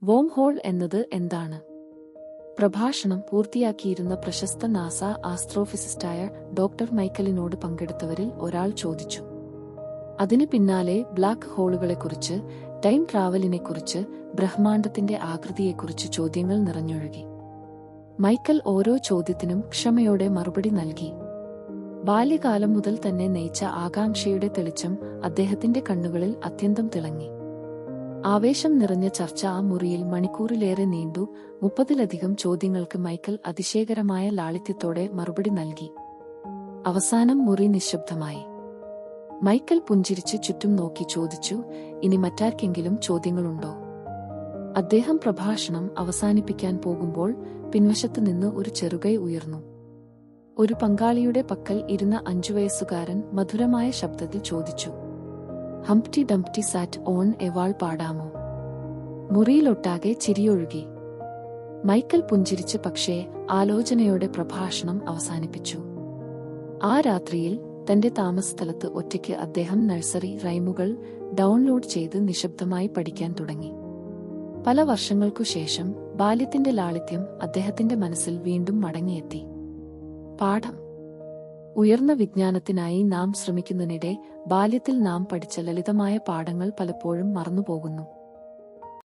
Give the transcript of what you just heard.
Warm whole എന്നത് എന്താണ്? പ്രഭാഷണം പൂർത്തിയാക്കിയിരുന്ന പ്രശസ്ത നാസ ആസ്ട്രോഫിസിസ്റ്റായ ഡോക്ടർ മൈക്കലിനോട് പങ്കെടുത്തവരിൽ ഒരാൾ ചോദിച്ചു. അതിന് പിന്നാലെ ബ്ലാക്ക് ഹോളുകളെക്കുറിച്ച്, ടൈം ട്രാവലിനെക്കുറിച്ച്, ബ്രഹ്മാണ്ഡത്തിന്റെ ആകൃതിയെക്കുറിച്ച് ചോദ്യങ്ങൾ നിറഞ്ഞൊഴുകി. മൈക്കൽ ഓരോ ചോദ്യത്തിനും ക്ഷമയോടെ മറുപടി നൽകി. ബാല്യകാലം മുതൽ തന്നെ നയിച്ച ആകാംക്ഷയുടെ തെളിച്ചം അദ്ദേഹത്തിന്റെ കണ്ണുകളിൽ അത്യന്തം തിളങ്ങി. ആവേശം നിറഞ്ഞ ചർച്ച ആ മുറിയിൽ മണിക്കൂറിലേറെ നീണ്ടു. 30-ലധികം ചോദ്യങ്ങൾക്ക് മൈക്കൽ അതിശയകരമായ ലാളിത്യത്തോടെ മറുപടി നൽകി. അവസാനം മുറി നിശബ്ദമായി. മൈക്കൽ പുഞ്ചിരിച്ച് ചുറ്റും നോക്കി ചോദിച്ചു, ഇനി മറ്റാർക്കെങ്കിലും ചോദ്യങ്ങളുണ്ടോ? അദ്ദേഹം പ്രഭാഷണം അവസാനിപ്പിക്കാൻ പോകുമ്പോൾ പിൻവശത്ത് നിന്ന് ഒരു ചെറുകൈ ഉയർന്നു. ഒരു പങ്കാളിയുടെ പക്കൽ ഇരുന്ന 5 വയസ്സുകാരൻ മധുരമായ ശബ്ദത്തിൽ ചോദിച്ചു, Humpty Dumpty sat on a wall പാടാമോ? മുറിയിലൊട്ടാകെ ചിരിയൊഴുകി. മൈക്കൽ പുഞ്ചിരിച്ച് പക്ഷേ ആലോചനയോടെ പ്രഭാഷണം അവസാനിപ്പിച്ചു. ആ രാത്രിയിൽ തന്റെ താമസസ്ഥലത്ത് ഒറ്റയ്ക്ക് അദ്ദേഹം നഴ്സറി റൈമുകൾ ഡൗൺലോഡ് ചെയ്ത് നിശബ്ദമായി പഠിക്കാൻ തുടങ്ങി. പല വർഷങ്ങൾക്കു ശേഷം ബാല്യത്തിന്റെ ലാളിത്യം അദ്ദേഹത്തിന്റെ മനസ്സിൽ വീണ്ടും മടങ്ങിയെത്തി. പാഠം: ഉയർന്ന വിജ്ഞാനത്തിനായി നാം ശ്രമിക്കുന്നതിനിടെ ബാല്യത്തിൽ നാം പഠിച്ച ലളിതമായ പാഠങ്ങൾ പലപ്പോഴും മറന്നുപോകുന്നു.